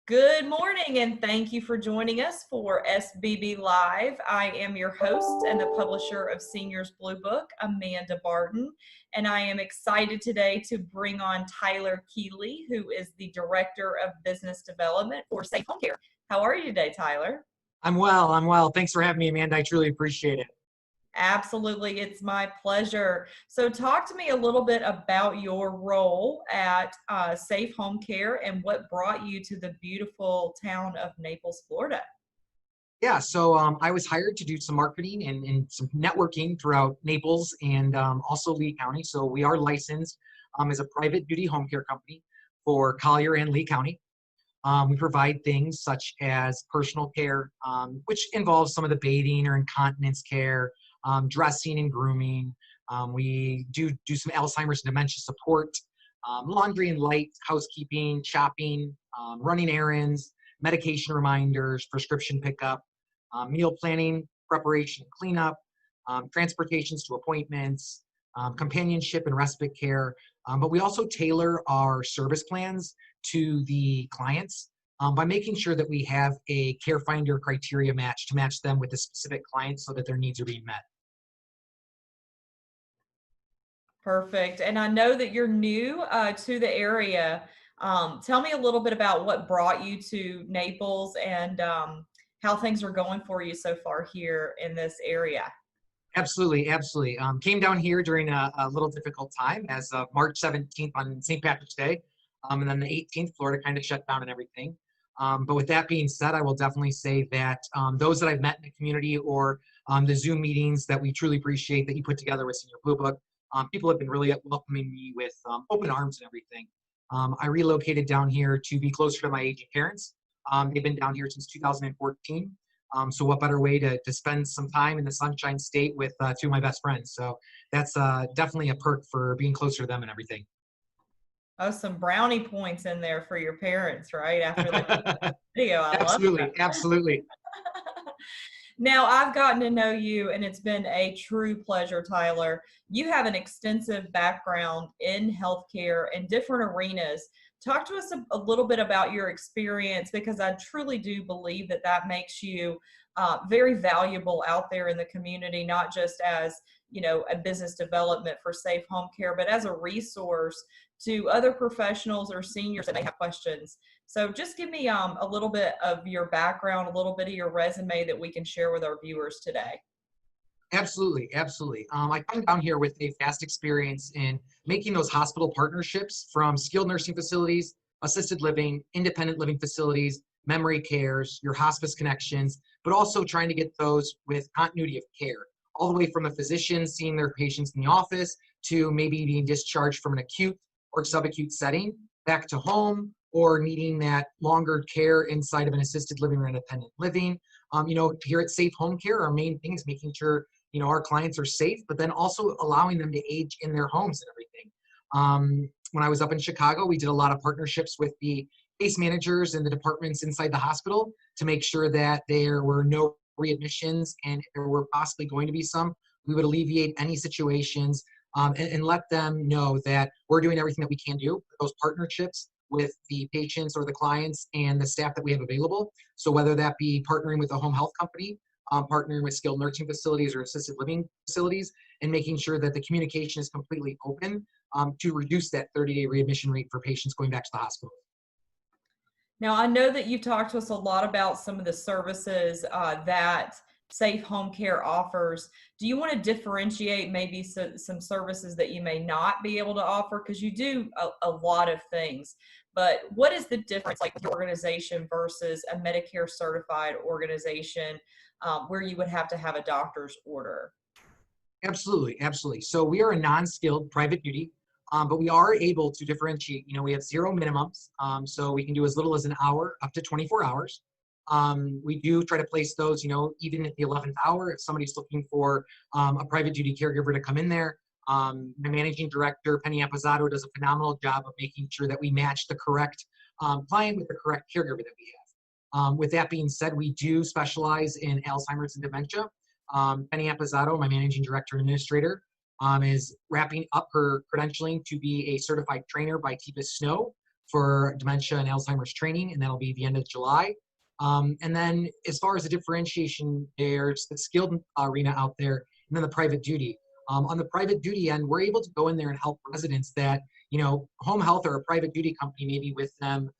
Good morning, and thank you for joining us for SBB Live. I am your host and the publisher of Seniors Blue Book, Amanda Barton, and I am excited today to bring on Tyler Keely, who is the Director of Business Development for Safe Home Care. How are you today, Tyler? I'm well. Thanks for having me, Amanda. I truly appreciate it. Absolutely, it's my pleasure. So talk to me a little bit about your role at Safe Home Care and what brought you to the beautiful town of Naples, Florida. Yeah, so I was hired to do some marketing and some networking throughout Naples and also Lee County. So we are licensed as a private duty home care company for Collier and Lee County. We provide things such as personal care, which involves some of the bathing or incontinence care, dressing and grooming. We do some Alzheimer's and dementia support, laundry and light housekeeping, shopping, running errands, medication reminders, prescription pickup, meal planning, preparation and cleanup, transportations to appointments, companionship and respite care. But we also tailor our service plans to the clients by making sure that we have a care finder criteria match to match them with a specific client so that their needs are being met. Perfect. And I know that you're new to the area. Tell me a little bit about what brought you to Naples and how things are going for you so far here in this area. Absolutely. Came down here during a little difficult time as of March 17th on St. Patrick's Day. And then the 18th, Florida kind of shut down and everything. But with that being said, I will definitely say that those that I've met in the community or the Zoom meetings that we truly appreciate that you put together with Senior Blue Book, people have been really welcoming me with open arms and everything. I relocated down here to be closer to my aging parents. They've been down here since 2014. So what better way to spend some time in the Sunshine State with two of my best friends. So that's definitely a perk for being closer to them and everything. Oh, some brownie points in there for your parents, right? After the video. I love that. Absolutely. Now, I've gotten to know you, and it's been a true pleasure, Tyler. You have an extensive background in healthcare and different arenas. Talk to us a little bit about your experience, because I truly do believe that that makes you very valuable out there in the community, not just as a business development for Safe Home Care, but as a resource to other professionals or seniors that may have questions. So just give me a little bit of your background, a little bit of your resume that we can share with our viewers today. Absolutely. I come down here with a vast experience in making those hospital partnerships from skilled nursing facilities, assisted living, independent living facilities, memory cares, your hospice connections, but also trying to get those with continuity of care, all the way from a physician seeing their patients in the office to maybe being discharged from an acute or subacute setting back to home or needing that longer care inside of an assisted living or independent living. Here at Safe Home Care, our main thing is making sure our clients are safe, but then also allowing them to age in their homes and everything. When I was up in Chicago, we did a lot of partnerships with the case managers and the departments inside the hospital to make sure that there were no readmissions, and if there were possibly going to be some, we would alleviate any situations and let them know that we're doing everything that we can do, those partnerships with the patients or the clients and the staff that we have available. So whether that be partnering with a home health company, partnering with skilled nursing facilities or assisted living facilities, and making sure that the communication is completely open to reduce that 30-day readmission rate for patients going back to the hospital. Now, I know that you've talked to us a lot about some of the services that Safe Home Care offers. Do you want to differentiate maybe some services that you may not be able to offer? Because you do a lot of things. But what is the difference, like your organization versus a Medicare certified organization where you would have to have a doctor's order? Absolutely. So we are a non-skilled private duty, but we are able to differentiate. We have zero minimums, so we can do as little as an hour up to 24 hours. We do try to place those, even at the 11th hour, if somebody's looking for a private duty caregiver to come in there. My managing director, Penny Appizato, does a phenomenal job of making sure that we match the correct client with the correct caregiver that we have. With that being said, we do specialize in Alzheimer's and dementia. Penny Appizato, my managing director and administrator, is wrapping up her credentialing to be a certified trainer by TPIS Snow. for dementia and Alzheimer's training, and that'll be the end of July. And then as far as the differentiation, there's the skilled arena out there, and then the private duty. On the private duty end, we're able to go in there and help residents that, home health or a private duty company may be with them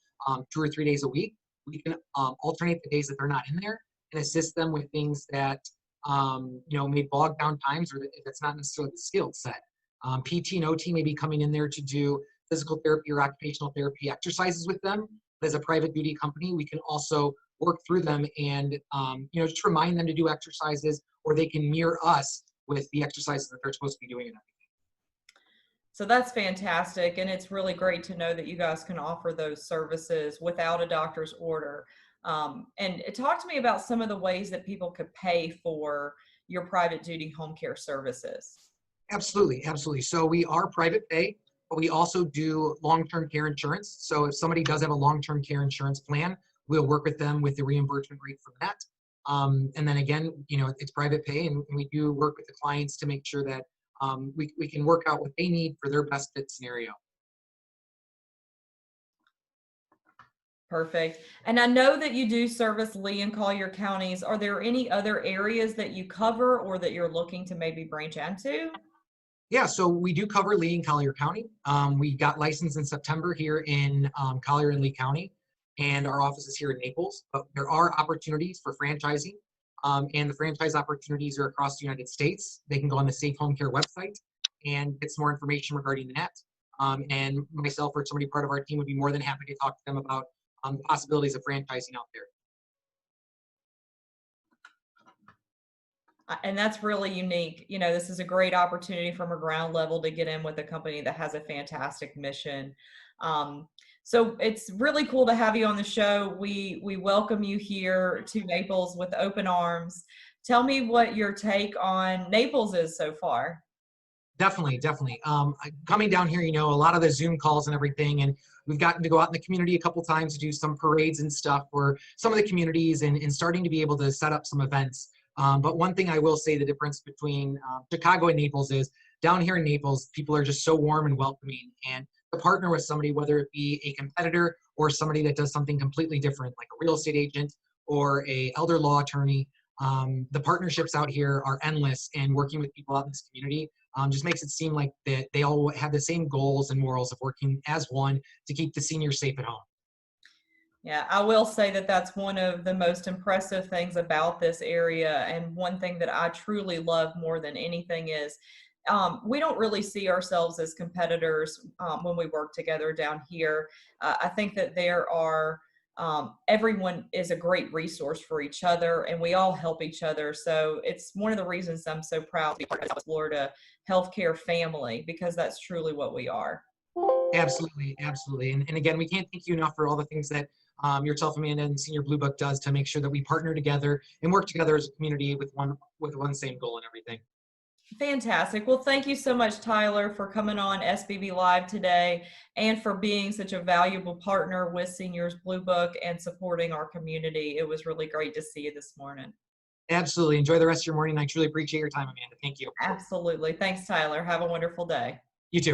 2 or 3 days a week. We can alternate the days that they're not in there and assist them with things that, may bog down times, or if it's not necessarily the skill set. PT and OT may be coming in there to do physical therapy or occupational therapy exercises with them. But as a private duty company, we can also work through them and, just remind them to do exercises, or they can mirror us with the exercises that they're supposed to be doing. So that's fantastic. And it's really great to know that you guys can offer those services without a doctor's order. And talk to me about some of the ways that people could pay for your private duty home care services. Absolutely, absolutely. So we are private pay, but we also do long-term care insurance. So if somebody does have a long-term care insurance plan, we'll work with them with the reimbursement rate for that. And then again, it's private pay, and we do work with the clients to make sure that we can work out what they need for their best fit scenario. Perfect. And I know that you do service Lee and Collier counties. Are there any other areas that you cover or that you're looking to maybe branch into? Yeah, so we do cover Lee and Collier County. We got licensed in September here in Collier and Lee County, and our office is here in Naples. But there are opportunities for franchising, and the franchise opportunities are across the United States. They can go on the Safe Home Care website and get some more information regarding that. And myself or somebody part of our team would be more than happy to talk to them about the possibilities of franchising out there. And that's really unique. This is a great opportunity from a ground level to get in with a company that has a fantastic mission. So it's really cool to have you on the show. We welcome you here to Naples with open arms. Tell me what your take on Naples is so far. Definitely, definitely. Coming down here, a lot of the Zoom calls and everything, and we've gotten to go out in the community a couple times to do some parades and stuff for some of the communities, and starting to be able to set up some events. But one thing I will say, the difference between Chicago and Naples is down here in Naples, people are just so warm and welcoming. And to partner with somebody, whether it be a competitor or somebody that does something completely different, like a real estate agent or a elder law attorney, the partnerships out here are endless. And working with people out in this community just makes it seem like that they all have the same goals and morals of working as one to keep the seniors safe at home. Yeah, I will say that that's one of the most impressive things about this area. And one thing that I truly love more than anything is we don't really see ourselves as competitors when we work together down here. I think that there are, everyone is a great resource for each other, and we all help each other. So it's one of the reasons I'm so proud to be part of the Florida healthcare family, because that's truly what we are. Absolutely, absolutely. And again, we can't thank you enough for all the things that yourself, Amanda, and Senior Blue Book does to make sure that we partner together and work together as a community with one same goal and everything. Fantastic. Well, thank you so much, Tyler, for coming on SBB Live today and for being such a valuable partner with Seniors Blue Book and supporting our community. It was really great to see you this morning. Absolutely. Enjoy the rest of your morning. I truly appreciate your time, Amanda. Thank you. Absolutely. Thanks, Tyler. Have a wonderful day.